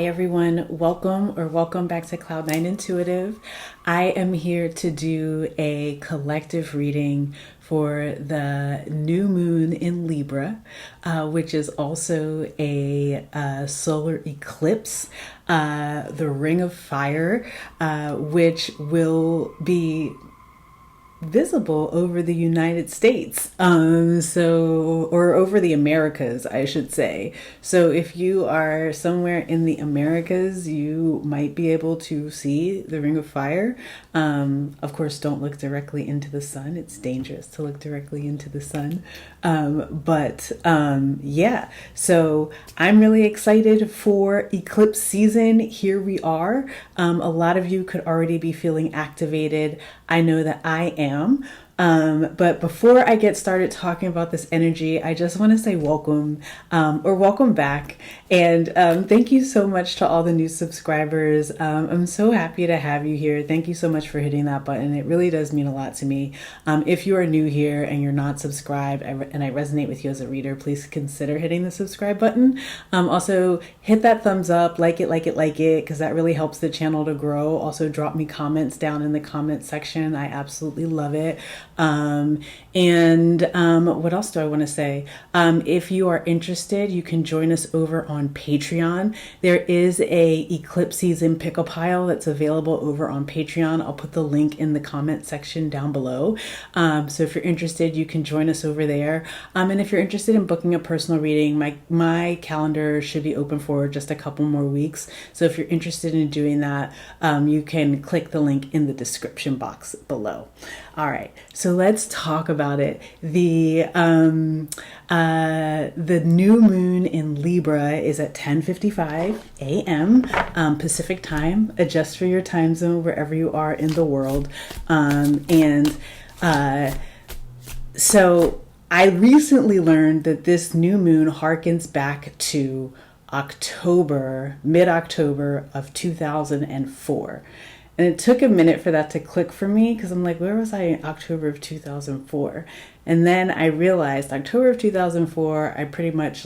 Hi everyone, welcome back to Cloud9 Intuitive. I am here to do a collective reading for the new moon in Libra, which is also a solar eclipse, the Ring of Fire, which will be visible over the United States, or over the Americas, I should say. So if you are somewhere in the Americas, you might be able to see the Ring of Fire. Of course, don't look directly into the sun. It's dangerous to look directly into the sun. Yeah, so I'm really excited for eclipse season. Here we are. A lot of you could already be feeling activated. I know that I am. But before I get started talking about this energy, I just want to say welcome, or welcome back. And thank you so much to all the new subscribers. I'm so happy to have you here. Thank you so much for hitting that button. It really does mean a lot to me. If you are new here and you're not subscribed and I resonate with you as a reader, please consider hitting the subscribe button. Also, hit that thumbs up, like it, because that really helps the channel to grow. Also, drop me comments down in the comment section. I absolutely love it. What else do I want to say? If you are interested, you can join us over on Patreon. There is a eclipse season pick-a-pile that's available over on Patreon. I'll put the link in the comment section down below. So if you're interested, you can join us over there. And if you're interested in booking a personal reading, my calendar should be open for just a couple more weeks. So if you're interested in doing that, you can click the link in the description box below. All right, so let's talk about it. The new moon in Libra is at 10:55 a.m. Pacific time. Adjust for your time zone wherever you are in the world. So I recently learned that this new moon harkens back to mid-October of 2004. And it took a minute for that to click for me because I'm like, where was I in October of 2004? And then I realized October of 2004, I pretty much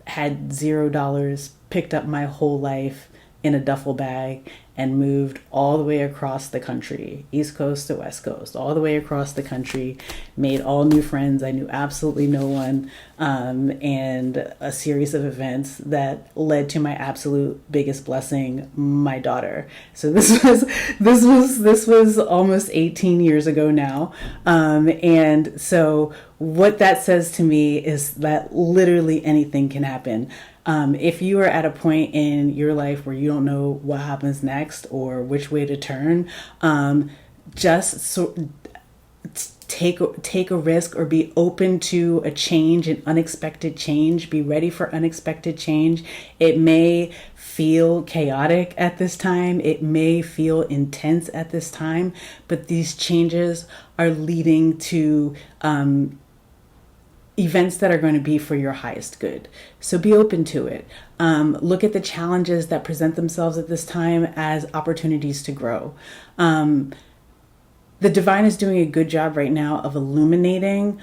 had $0, picked up my whole life in a duffel bag and moved all the way across the country, East Coast to West Coast, all the way across the country, made all new friends. I knew absolutely no one, and a series of events that led to my absolute biggest blessing, my daughter. So this was almost 18 years ago now. And so what that says to me is that literally anything can happen. If you are at a point in your life where you don't know what happens next or which way to turn, take a risk or be open to a change, an unexpected change. Be ready for unexpected change. It may feel chaotic at this time. It may feel intense at this time, but these changes are leading to events that are going to be for your highest good. So be open to it. Look at the challenges that present themselves at this time as opportunities to grow. The divine is doing a good job right now of illuminating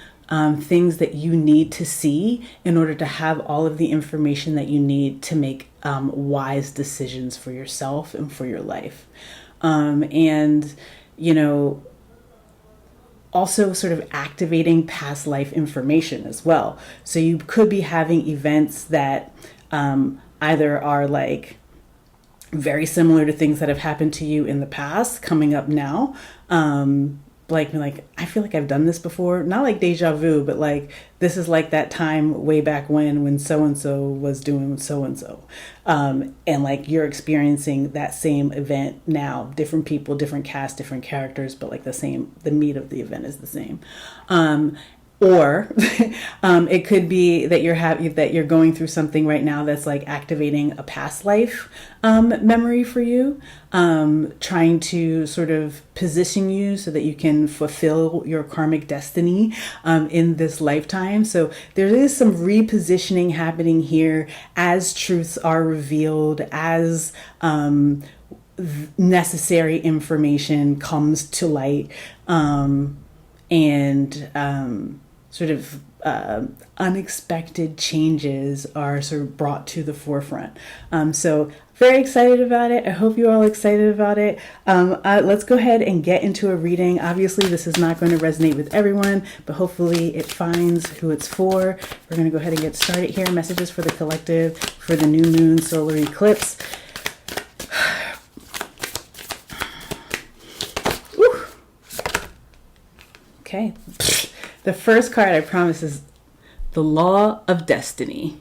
things that you need to see in order to have all of the information that you need to make wise decisions for yourself and for your life. Also sort of activating past life information as well. So you could be having events that either are very similar to things that have happened to you in the past coming up now. I feel like I've done this before. Not like deja vu, but this is like that time way back when so-and-so was doing so-and-so. And you're experiencing that same event now. Different people, different cast, different characters, but the meat of the event is the same. Or it could be that you're going through something right now that's activating a past life memory for you, trying to sort of position you so that you can fulfill your karmic destiny in this lifetime. So there is some repositioning happening here as truths are revealed, as necessary information comes to light, and sort of unexpected changes are sort of brought to the forefront. So very excited about it. I hope you're all excited about it. Let's go ahead and get into a reading. Obviously, this is not going to resonate with everyone, but hopefully it finds who it's for. We're going to go ahead and get started here. Messages for the collective for the new moon solar eclipse. Okay. The first card, I promise, is the Law of Destiny.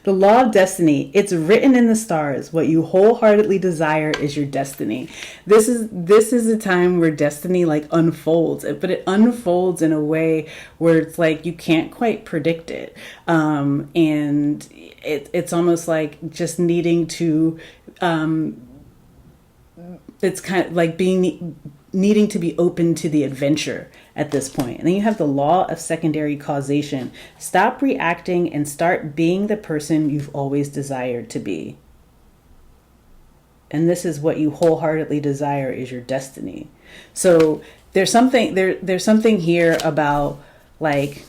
The Law of Destiny. It's written in the stars. What you wholeheartedly desire is your destiny. This is a time where destiny like unfolds, but it unfolds in a way where it's like you can't quite predict it. And it's almost like just needing to, it's kind of like needing to be open to the adventure at this point. And then you have the law of secondary causation. Stop reacting and start being the person you've always desired to be. And this is what you wholeheartedly desire is your destiny. So there's something here about like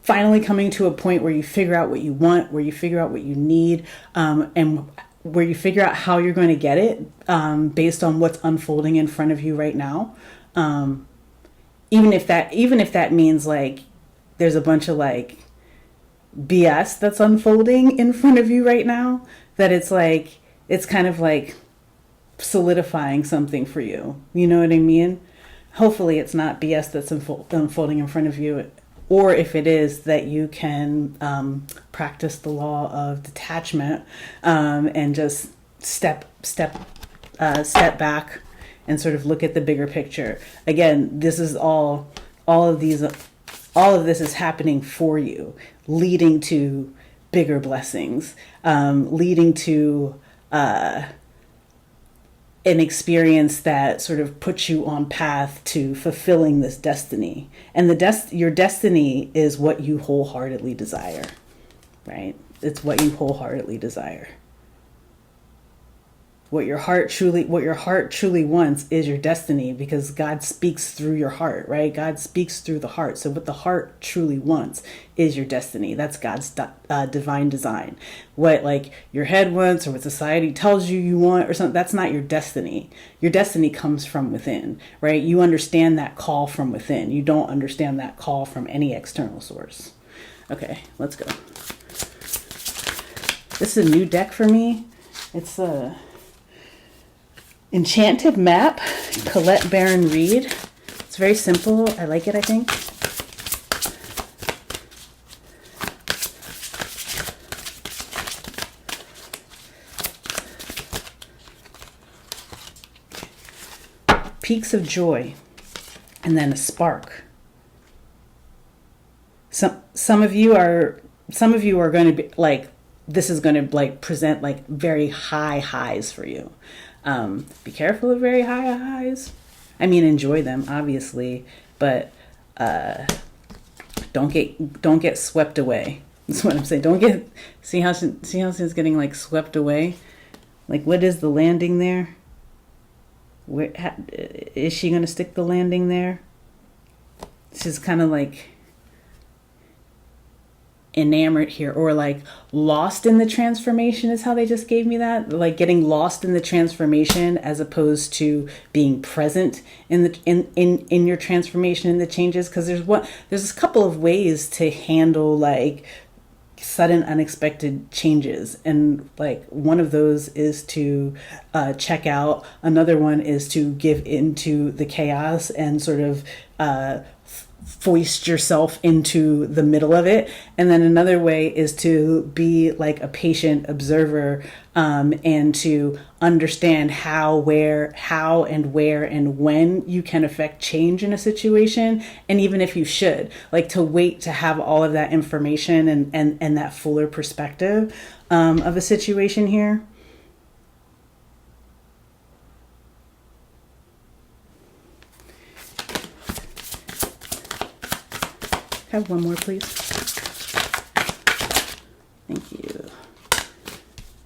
finally coming to a point where you figure out what you want, where you figure out what you need, and where you figure out how you're going to get it based on what's unfolding in front of you right now. Even if that means like there's a bunch of like BS that's unfolding in front of you right now, that it's like, it's kind of like solidifying something for you. You know what I mean? Hopefully it's not BS that's unfolding in front of you. Or if it is, that you can practice the law of detachment and just step back and sort of look at the bigger picture. Again, this is all of this is happening for you, leading to bigger blessings, leading to an experience that sort of puts you on path to fulfilling this destiny. And your destiny is what you wholeheartedly desire, right? It's what you wholeheartedly desire. What your heart truly wants is your destiny, because God speaks through your heart, right? God speaks through the heart. So what the heart truly wants is your destiny. That's God's divine design. What like your head wants or what society tells you want or something, that's not your destiny. Your destiny comes from within, right? You understand that call from within. You don't understand that call from any external source. Okay, let's go. This is a new deck for me. It's a Enchanted Map, Colette Baron Reed. It's very simple. I like it, I think. Peaks of joy, and then a spark. Some of you are going to be like, this is going to like present like very high highs for you. Be careful of very high highs. I mean, enjoy them, obviously, but don't get swept away. That's what I'm saying. Don't get see how she's getting like swept away. Like, what is the landing there? Where is she going to stick the landing there? She's kind of like enamored here, or like lost in the transformation is how they just gave me that, like getting lost in the transformation as opposed to being present in the in your transformation and the changes. Because there's a couple of ways to handle like sudden unexpected changes, and like one of those is to check out. Another one is to give into the chaos and sort of foist yourself into the middle of it. And then another way is to be like a patient observer, and to understand how, where, and where, and when you can affect change in a situation. And even if you should, like, to wait to have all of that information and that fuller perspective of a situation here. Have one more, please. Thank you.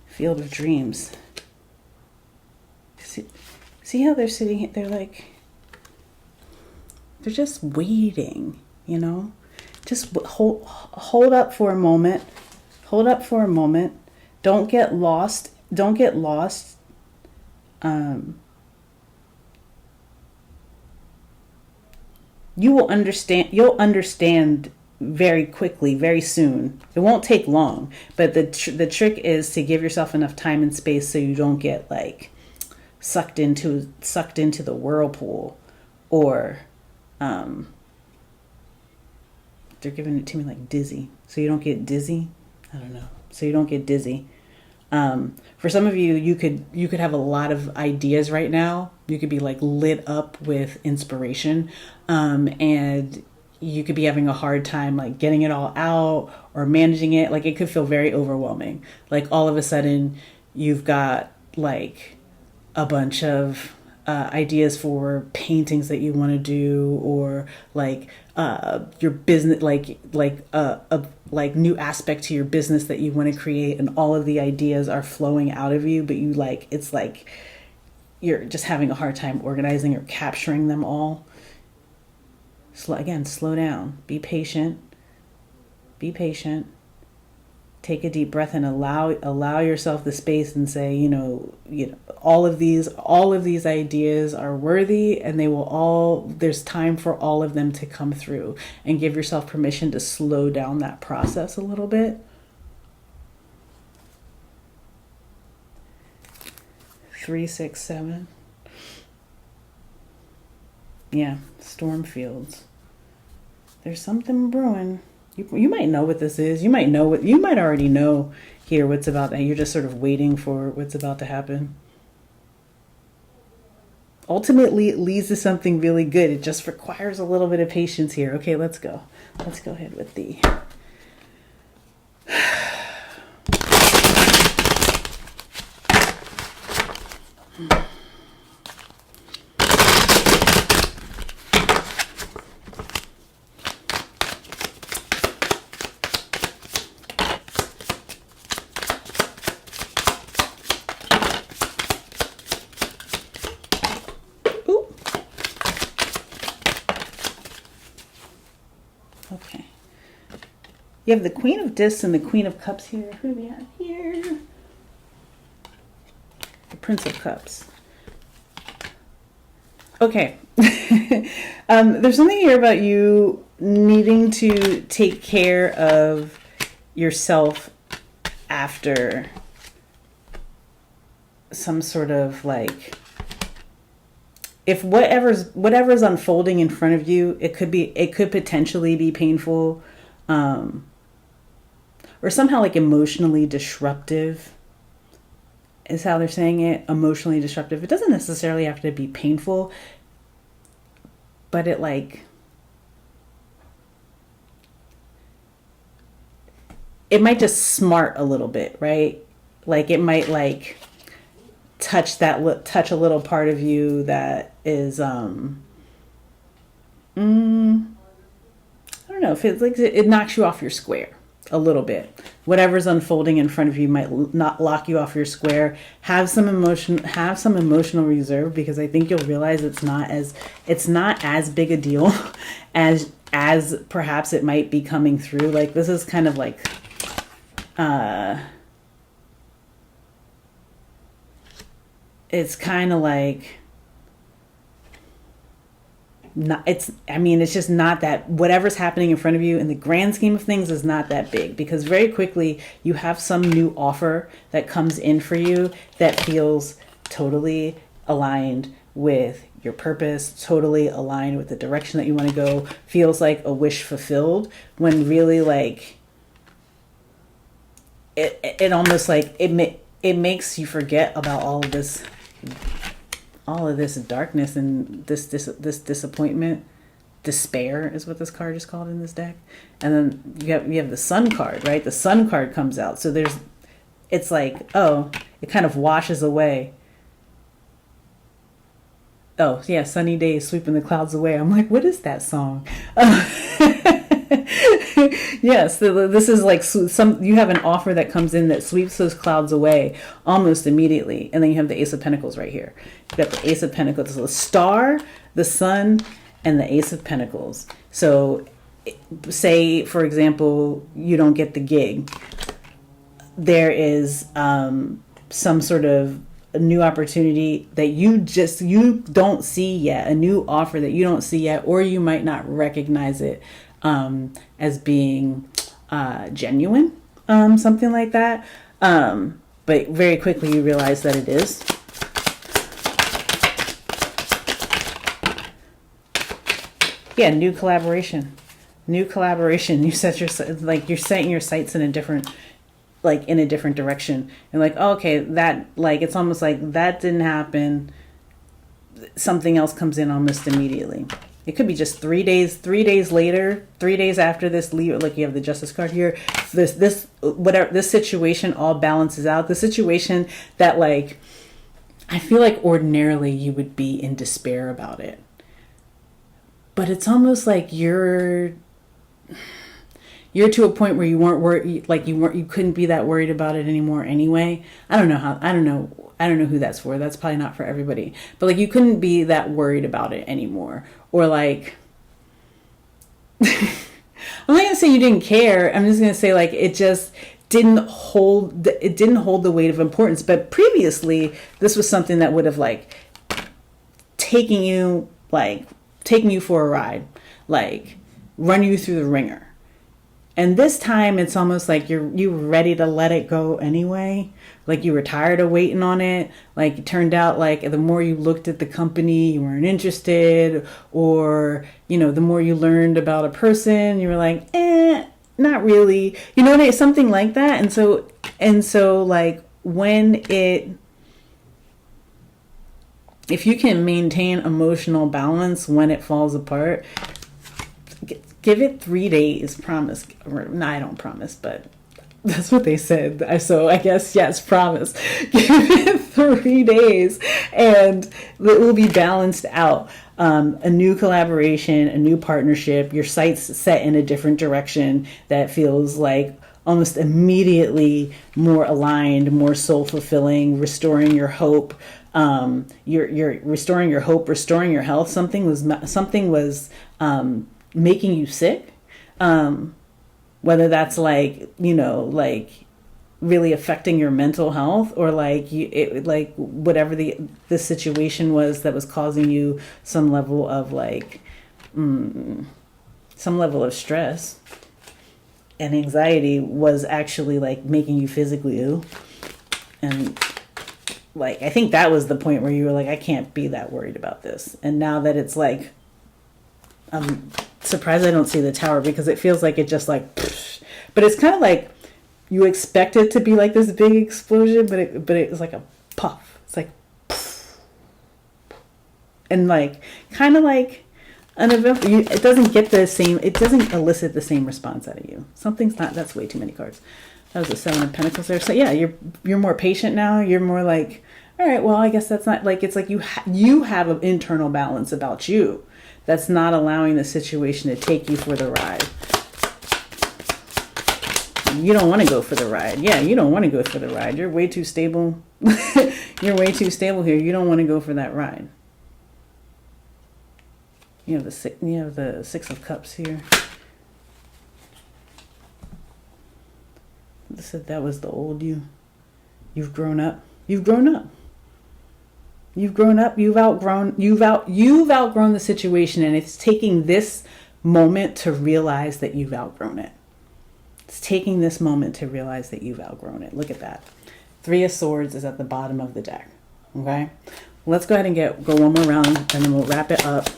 Field of Dreams. See how they're sitting here? They're like, They're just waiting, you know? Just hold up for a moment. Hold up for a moment. Don't get lost. Don't get lost. You will understand. You'll understand very quickly, very soon. It won't take long, but the trick is to give yourself enough time and space so you don't get like sucked into the whirlpool, or they're giving it to me like dizzy, so you don't get dizzy. I don't know. So you don't get dizzy. For some of you, you could have a lot of ideas right now. You could be like lit up with inspiration, and you could be having a hard time like getting it all out or managing it. Like it could feel very overwhelming. Like all of a sudden you've got like a bunch of ideas for paintings that you want to do, or like your business, like new aspect to your business that you want to create, and all of the ideas are flowing out of you, but you like, it's like you're just having a hard time organizing or capturing them all. Slow down. Be patient. Be patient. Take a deep breath and allow yourself the space and say, you know, all of these ideas are worthy, and there's time for all of them to come through, and give yourself permission to slow down that process a little bit. 3, 6, 7. Yeah, storm fields. There's something brewing. You might know what this is. You might already know here what's about that. You're just sort of waiting for what's about to happen. Ultimately, it leads to something really good. It just requires a little bit of patience here. Okay, let's go. Let's go ahead with the... Okay. You have the Queen of Discs and the Queen of Cups here. Who do we have here? The Prince of Cups. Okay. There's something here about you needing to take care of yourself after some sort of like... If whatever's unfolding in front of you, it could potentially be painful, or somehow like emotionally disruptive, is how they're saying it. Emotionally disruptive. It doesn't necessarily have to be painful, but it might just smart a little bit, right? Like it might like touch a little part of you that is I don't know, if it's like it knocks you off your square a little bit. Whatever's unfolding in front of you might not lock you off your square. Have some emotional reserve, because I think you'll realize it's not as big a deal as perhaps it might be coming through. Like this is kind of like it's kind of like it's just not that, whatever's happening in front of you in the grand scheme of things is not that big, because very quickly you have some new offer that comes in for you that feels totally aligned with your purpose, totally aligned with the direction that you want to go, feels like a wish fulfilled, when really like it almost like it makes you forget about all of this darkness and this disappointment. Despair is what this card is called in this deck. And then you have the Sun card, right? The Sun card comes out. So it's like, oh, it kind of washes away. Oh, yeah, sunny days sweeping the clouds away. I'm like, what is that song? Yes, this is like you have an offer that comes in that sweeps those clouds away almost immediately. And then you have the Ace of Pentacles right here. You got the Ace of Pentacles, the Star, the Sun, and the Ace of Pentacles. So say, for example, you don't get the gig. There is some sort of a new opportunity that you don't see yet, a new offer that you don't see yet, or you might not recognize it as being genuine, something like that. But very quickly you realize that it is. Yeah, new collaboration. You set your, like, you're setting your sights in a different, like, in a different direction, and like, oh, okay, that, like, it's almost like that didn't happen, something else comes in almost immediately. It could be just 3 days later, 3 days after this, like you have the Justice card here, this situation all balances out. The situation that, like, I feel like ordinarily you would be in despair about it, but it's almost like you're to a point where you weren't worried, like you couldn't be that worried about it anymore anyway. I don't know who that's for. That's probably not for everybody. But like, you couldn't be that worried about it anymore. Or like, I'm not going to say you didn't care. I'm just going to say, like, it just didn't hold the weight of importance. But previously, this was something that would have, like, taken you for a ride, like run you through the ringer. And this time it's almost like you were ready to let it go anyway. Like, you were tired of waiting on it. Like, it turned out like the more you looked at the company, you weren't interested, or, you know, the more you learned about a person, you were like, not really. You know what I mean? Something like that. And so like, if you can maintain emotional balance when it falls apart, give it 3 days, promise. No, I don't promise, but that's what they said. So I guess, yes, promise. Give it 3 days and it will be balanced out. A new collaboration, a new partnership, your sights set in a different direction that feels like almost immediately more aligned, more soul-fulfilling, restoring your hope. You're restoring your hope, restoring your health. Something was making you sick, whether that's like, you know, like really affecting your mental health, or like like whatever the situation was that was causing you some level of like some level of stress and anxiety, was actually like making you physically ill. And like, I think that was the point where you were like, I can't be that worried about this. And now that it's like, I'm surprised I don't see the tower, because it feels like it just like, but it's kind of like you expect it to be like this big explosion, but it's like a puff. It's like, and like, kind of like uneventful. It doesn't get the same, it doesn't elicit the same response out of you. Something's not, that's way too many cards. That was the 7 of Pentacles there. So yeah, you're more patient now. You're more like, all right, well, I guess that's not like, it's like you have an internal balance about you that's not allowing the situation to take you for the ride. You don't want to go for the ride. Yeah, you don't want to go for the ride. You're way too stable. You're way too stable here. You don't want to go for that ride. You have the 6 of Cups here. That was the old you. You've grown up. You've grown up. You've grown up. You've outgrown the situation, and it's taking this moment to realize that you've outgrown it. It's taking this moment to realize that you've outgrown it. Look at that. 3 of Swords is at the bottom of the deck. Okay? Let's go ahead and go one more round, and then we'll wrap it up.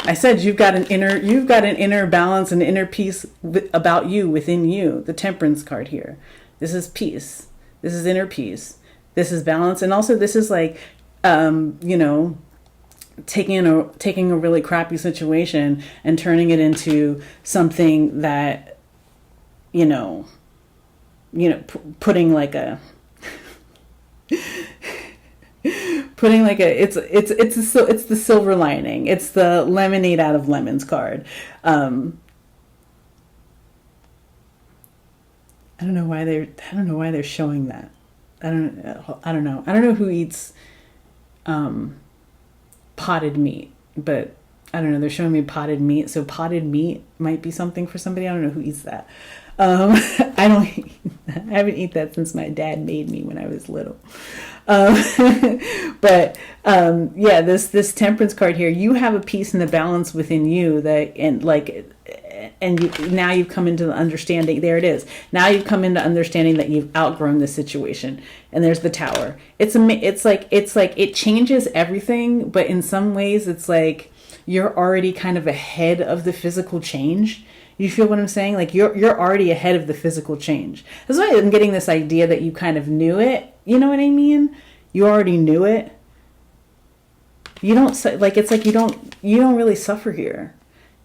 I said you've got an inner balance, an inner peace about you, within you. The Temperance card here. This is peace. This is inner peace. This is balance, and also this is like, you know, taking a really crappy situation and turning it into something that, you know, putting like a. It's the silver lining. It's the lemonade out of lemons card. I don't know why they're showing that. I don't know who eats potted meat, but I don't know, they're showing me potted meat, so potted meat might be something for somebody. I don't know who eats that. I haven't eaten that since my dad made me when I was little. But yeah, this temperance card here, you have a peace and a balance within you now you've come into the understanding. There it is. Now you've come into understanding that you've outgrown this situation. And there's the Tower. It's like it changes everything, but in some ways it's like you're already kind of ahead of the physical change. You feel what I'm saying? Like you're already ahead of the physical change. That's why I'm getting this idea that you kind of knew it. You know what I mean? You already knew it. You don't it's like you don't really suffer here.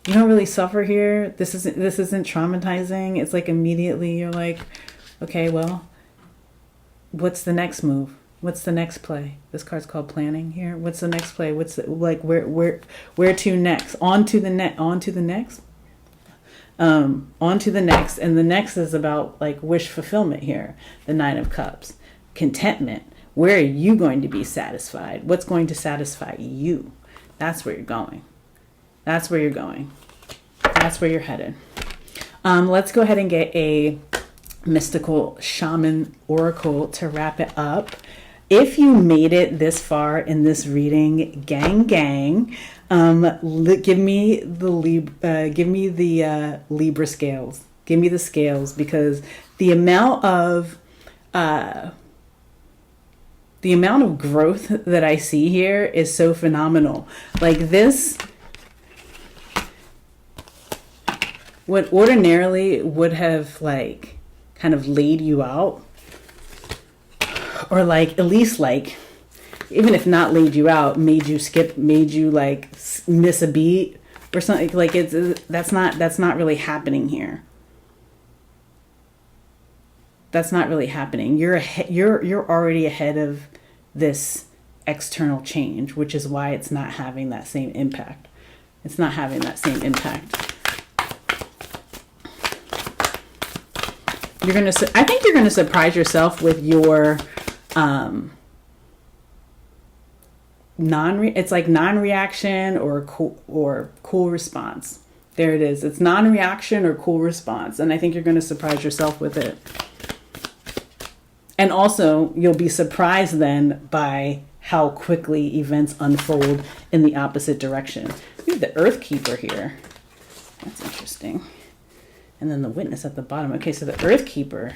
You don't really suffer here. This isn't traumatizing. It's like immediately you're like, okay, well, what's the next move? What's the next play? This card's called planning here. What's the next play? What's where to next? On to the next. On to the next. On to the next. And the next is about like wish fulfillment here. The Nine of Cups. Contentment. Where are you going to be satisfied? What's going to satisfy you? That's where you're going. That's where you're going. That's where you're headed. Let's go ahead and get a mystical shaman oracle to wrap it up. If you made it this far in this reading, gang, give me the Libra scales. Give me the scales, because the amount of growth that I see here is so phenomenal. Like this, what ordinarily would have like kind of laid you out, or like at least like, even if not laid you out, made you like miss a beat or something, like that's not really happening here. That's not really happening. You're already ahead of this external change, which is why it's not having that same impact. It's not having that same impact. I think you're gonna surprise yourself with your non-reaction or cool response. There it is. It's non-reaction or cool response, and I think you're gonna surprise yourself with it. And also, you'll be surprised then by how quickly events unfold in the opposite direction. We have the Earth Keeper here. That's interesting. And then the Witness at the bottom. Okay, so the Earth Keeper.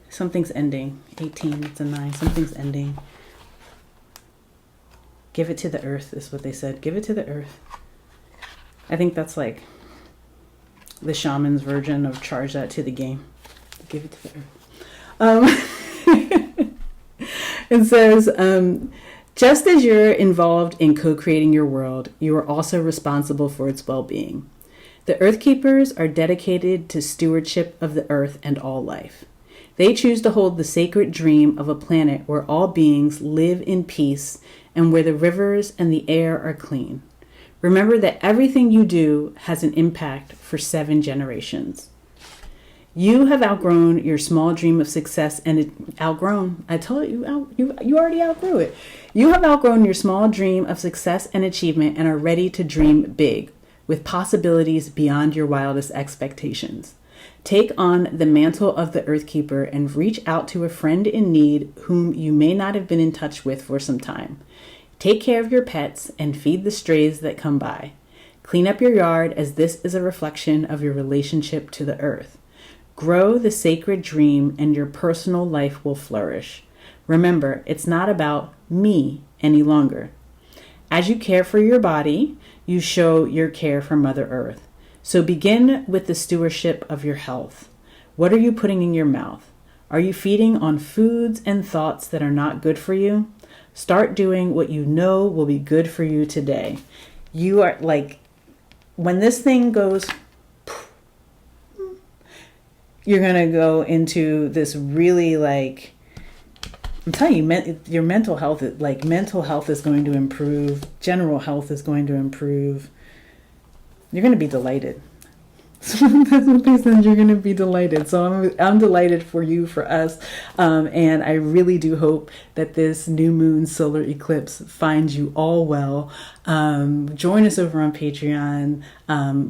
Something's ending. 18, it's a 9. Something's ending. Give it to the earth is what they said. Give it to the earth. I think that's like the shaman's version of charge that to the game. Give it to the earth. It says, just as you're involved in co-creating your world, you are also responsible for its well-being. The Earth Keepers are dedicated to stewardship of the earth and all life. They choose to hold the sacred dream of a planet where all beings live in peace and where the rivers and the air are clean. Remember that everything you do has an impact for 7 generations. You have outgrown your small dream of success outgrown. I told you, you already outgrew it. You have outgrown your small dream of success and achievement and are ready to dream big, with possibilities beyond your wildest expectations. Take on the mantle of the Earth Keeper and reach out to a friend in need whom you may not have been in touch with for some time. Take care of your pets and feed the strays that come by. Clean up your yard, as this is a reflection of your relationship to the earth. Grow the sacred dream and your personal life will flourish. Remember, it's not about me any longer. As you care for your body, you show your care for Mother Earth. So begin with the stewardship of your health. What are you putting in your mouth? Are you feeding on foods and thoughts that are not good for you? Start doing what you know will be good for you today. You are like, when this thing goes, you're going to go into this really like, I'm telling you, your mental health, mental health is going to improve. General health is going to improve. You're going to be delighted. That's what they said. You're going to be delighted. So I'm delighted for you, for us. And I really do hope that this new moon solar eclipse finds you all well. Join us over on Patreon.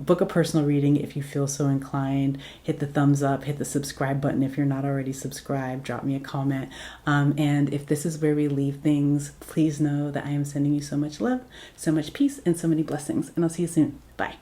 Book a personal reading if you feel so inclined. Hit the thumbs up, hit the subscribe button if you're not already subscribed. Drop me a comment. And if this is where we leave things, please know that I am sending you so much love, so much peace, and so many blessings. And I'll see you soon. Bye.